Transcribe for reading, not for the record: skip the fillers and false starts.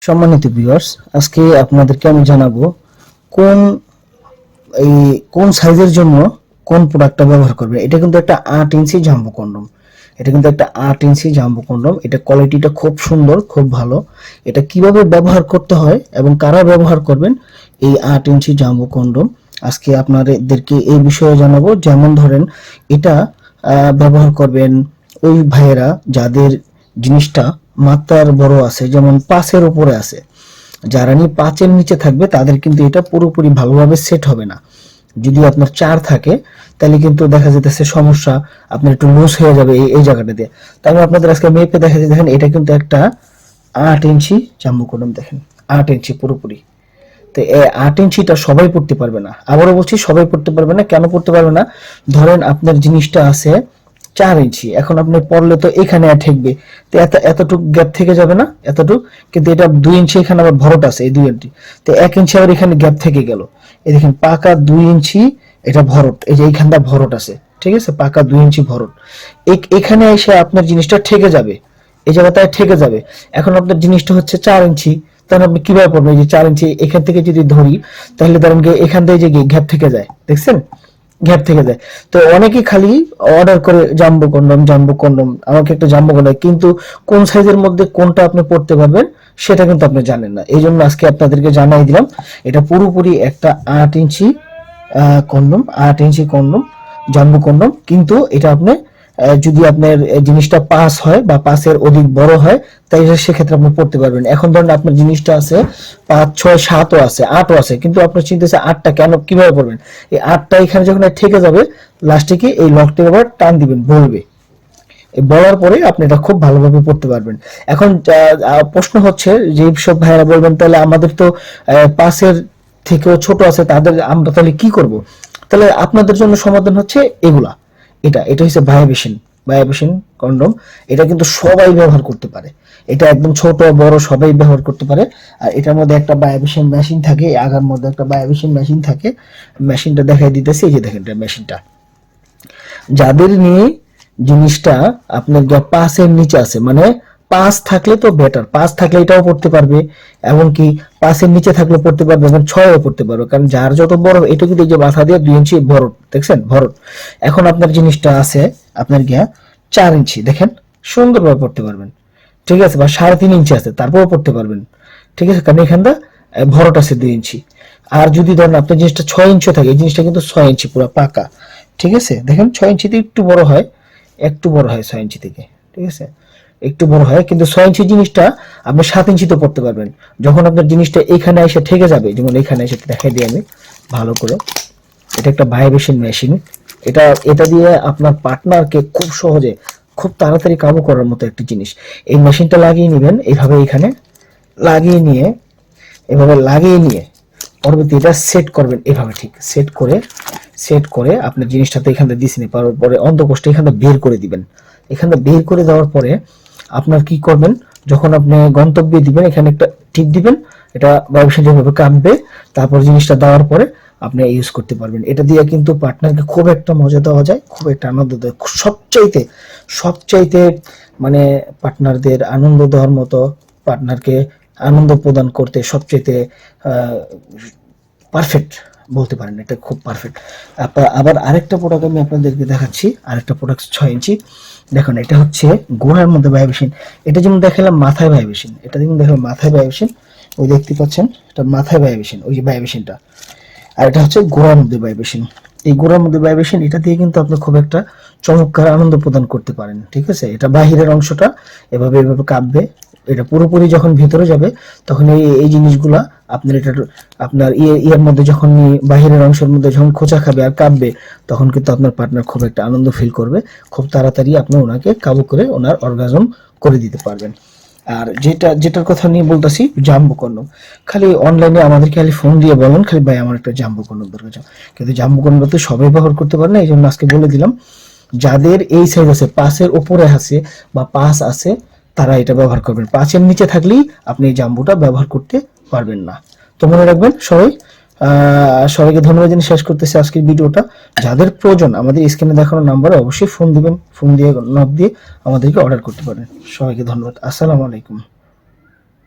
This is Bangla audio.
সম্মানিত ভিউয়ার্স, আজকে আপনাদেরকে আমি জানাবো কোন এই কোন সাইজের জন্য কোন প্রোডাক্টটা ব্যবহার করবেন। এটা কিন্তু একটা 8 ইঞ্চি জাম্বো কন্ডম। এটা কোয়ালিটিটা খুব সুন্দর, খুব ভালো। এটা কিভাবে ব্যবহার করতে হয় এবং কারা ব্যবহার করবেন এই 8 ইঞ্চি জাম্বো কন্ডম, আজকে আপনাদেরকে এই বিষয়ে জানাবো। যেমন ধরেন, এটা ব্যবহার করবেন ওই ভাইয়েরা যাদের জিনিসটা মাত্রার বড় আছে, যেমন 5-এর উপরে আছে। যারা 5-এর নিচে থাকবে তাদের কিন্তু এটা পুরোপুরি ভালোভাবে সেট হবে না। যদি আপনার 4 থাকে তাহলে কিন্তু দেখা যেতেছে সমস্যা, আপনার একটু লুজ হয়ে যাবে এই জায়গাটাতে। তাই আমি আপনাদের আজকে মেপে দেখাচ্ছি। দেখেন, এটা কিন্তু একটা 8 ইঞ্চি জাম্বো কন্ডম। দেখেন, 8 ইঞ্চি পুরোপুরি। তো এই 8 ইঞ্চিটা সবাই পড়তে পারবে না। আবারও বলছি, সবাই পড়তে পারবে না। কেন পড়তে পারবে না? ধরেন আপনার জিনিসটা আছে 4 ইঞ্চি, এখন আপনি পড়লে তো এখানে ঠেকবে, তো এতটুক গ্যাপ থেকে যাবে না, এতটুক। কিন্তু এটা 2 ইঞ্চি, এখানে আবার ভরট আছে এই 2 ইঞ্চি, তো 1 ইঞ্চি আবার এখানে গ্যাপ থেকে গেল। এই দেখেন, পাকা 2 ইঞ্চি এটা ভরট, এই যে এইখানটা ভরট আছে, ঠিক আছে, পাকা 2 ইঞ্চি ভরট। এখানে এসে আপনার জিনিসটা ঠেকে যাবে, এই জায়গাটায় ঠেকে যাবে। এখন আপনার জিনিসটা হচ্ছে 4 ইঞ্চি, তাহলে আপনি কিভাবে পড়বেন? এই যে 4 ইঞ্চি এখান থেকে যদি ধরি, তাহলে ধরেন এখান থেকে যে গ্যাপ থেকে যায়, দেখছেন, গ্যাপ থেকে যায়। তো অনেকেই খালি অর্ডার করে জাম্বো কন্ডম, আমাকে একটা জাম্বো কন্ডম, কিন্তু কোন সাইজের মধ্যে কোনটা আপনি পড়তে পারবেন সেটা কিন্তু আপনি জানেন না। এই জন্য আজকে আপনাদেরকে জানাই দিলাম, এটা পুরোপুরি একটা 8 ইঞ্চি কন্ডম, 8 ইঞ্চি কন্ডম, জাম্বো কন্ডম। কিন্তু এটা আপনি যদি আপনার জিনিসটা 5 হয় বা 5-এর অধিক বড় হয়, তাহলে সেক্ষেত্রে আপনি পড়তে পারবেন। এখন ধরেন আপনার জিনিসটা আছে 5, 6, 7ও আছে, 8ও আছে, কিন্তু আপনার চিন্তাছে 8টা কেন, কিভাবে পড়বেন? এই 8টা এখানে যখন ঠেকে যাবে, লাস্টে কি এই লকটা আবার টান দিবেন, বলবে। বলার পরে আপনি এটা খুব ভালোভাবে পড়তে পারবেন। এখন প্রশ্ন হচ্ছে যে সব ভাইয়েরা বলবেন, তাহলে আমাদের তো 5-এর থেকেও ছোট আছে, তাদের আমরা তাহলে কি করব? তাহলে আপনাদের জন্য সমাধান হচ্ছে এগুলা। এটা হচ্ছে বায়োবেশিন কন্ডম। এটা কিন্তু সবাই ব্যবহার করতে পারে। এটা একদম ছোট বড় সবাই ব্যবহার করতে পারে। আর এটার মধ্যে একটা বায়োবেশিন মেশিন থাকে, আগার মধ্যে একটা বায়োবেশিন মেশিন থাকে। মেশিনটা দেখাই দিতেছি, এই যে দেখেন, এটা মেশিনটা। যাদের নিয়ে জিনিসটা আপনার 5-এর নিচে আছে, মানে 5 থাকলে তো বেটার, 5 থাকলে এটাও পড়তে পারবে, এমনকি 5-এর নিচে থাকলে পড়তে পারবে, এবং 6ও পড়তে পারবে। কারণ যার যত বড়, এটা কিন্তু এই যে মাথা দিয়ে 2 ইঞ্চি ভরট, দেখছেন, ভরট। এখন আপনার জিনিসটা আছে আপনার 4 ইঞ্চি, দেখেন, সুন্দরভাবে পড়তে পারবেন, ঠিক আছে, বা 3.5 ইঞ্চি আছে, তারপরেও পড়তে পারবেন, ঠিক আছে, কারণ এখানটা ভরট আছে 2 ইঞ্চি। আর যদি ধরেন আপনার জিনিসটা 6 ইঞ্চি থাকে, এই জিনিসটা কিন্তু 6 ইঞ্চি পুরো পাকা, ঠিক আছে। দেখেন, 6 ইঞ্চিতে একটু বড় হয়, 6 ইঞ্চি থেকে, ঠিক আছে, একটু বড় হয়। কিন্তু 6 ইঞ্চি জিনিসটা আপনি 7 ইঞ্চিতে পড়তে পারবেন। যখন আপনার জিনিসটা এখানে এসে ঠেকে যাবে, যেমন এখানে এসে দেখাই দিই আমি ভালো করে। এটা একটা বায়োবেশিন মেশিন। এটা দিয়ে আপনার পার্টনারকে খুব সহজে, খুব তাড়াতাড়ি কাবু করার মতো একটা জিনিস। এই মেশিনটা লাগিয়ে নেবেন এইভাবে, এখানে লাগিয়ে নিয়ে, এভাবে লাগিয়ে নিয়ে পরবর্তী এটা সেট করবেন এভাবে, ঠিক সেট করে আপনার জিনিসটাতে এখান থেকে দিছেন, পরে অন্তঃকোষটা এখান থেকে বের করে দিবেন। এখান থেকে বের করে দেওয়ার পরে আপনার কি করবেন, যখন আপনি গন্তব্যে দিবেন, এখানে একটা টিপ দিবেন, এটা ব্যবসা যেভাবে কাঁপবে, তারপর জিনিসটা দেওয়ার পরে আপনি ইউজ করতে পারবেন। এটা দিয়ে কিন্তু পার্টনারকে খুব একটা মজা দেওয়া যায়, খুব একটা আনন্দ দেয়। সবচাইতে মানে পার্টনারদের আনন্দ দেওয়ার মতো, পার্টনারকে আনন্দ প্রদান করতে সবচাইতে পারফেক্ট বলতে পারেন, এটা খুব পারফেক্ট। আবার আরেকটা প্রোডাক্ট আমি আপনাদেরকে দেখাচ্ছি, আরেকটা প্রোডাক্ট 6 ইঞ্চি। দেখুন, এটা হচ্ছে গোড়ার মধ্যে বায়োবেশিন। এটা যেমন দেখালাম মাথায় বায়োবেশিন, ওই দেখতে পাচ্ছেন, এটা মাথায় বায়োবেশিন, ওই যে বায়োবেশিনটা। আর এটা হচ্ছে গোড়ার মধ্যে বায়োবেশিন। এই গোড়ার মধ্যে বায়োবেশিন, এটা দিয়ে কিন্তু আপনি খুব একটা চমৎকার আনন্দ প্রদান করতে পারেন, ঠিক আছে। এটা বাহিরের অংশটা এভাবে কাঁপবে, এটা পুরোপুরি যখন ভিতরে যাবে, তখন এই জিনিসগুলা আপনার এটা আপনার ইয়ের মধ্যে, যখন বাহিরের অংশের মধ্যে যখন খোঁচা খাবে আর কাঁপবে, তখন কিন্তু আপনার পার্টনার খুব একটা আনন্দ ফিল করবে। খুব তাড়াতাড়ি আপনি ওনাকে কাবু করে ওনার অর্গাজম করে দিতে পারবেন। আর যেটার কথা নিয়ে বলতেছি, জাম্বো কন্ডম, খালি অনলাইনে আমাদেরকে খালি ফোন দিয়ে বলেন, খালি ভাই আমার একটা জাম্বো কন্ডম দরকার, কিন্তু জাম্বো কন্ডম তো সবাই ব্যবহার করতে পারে না। এই জন্য আজকে বলে দিলাম, যাদের এই সাইজ আছে, 5-এর উপরে আছে বা 5 আছে, তারা এটা ব্যবহার করবেন। 5-এর নিচে থাকলেই আপনি এই জাম্বুটা ব্যবহার করতে পারবেন না। তো মনে রাখবেন সবাইকে ধন্যবাদ জানিয়ে শেষ করতেছি আজকের ভিডিওটা। যাদের প্রয়োজন আমাদের স্ক্রিনে দেখানো নাম্বারে অবশ্যই ফোন দিবেন, ফোন দিয়ে নক দিয়ে আমাদেরকে অর্ডার করতে পারেন। সবাইকে ধন্যবাদ। আসসালামু আলাইকুম।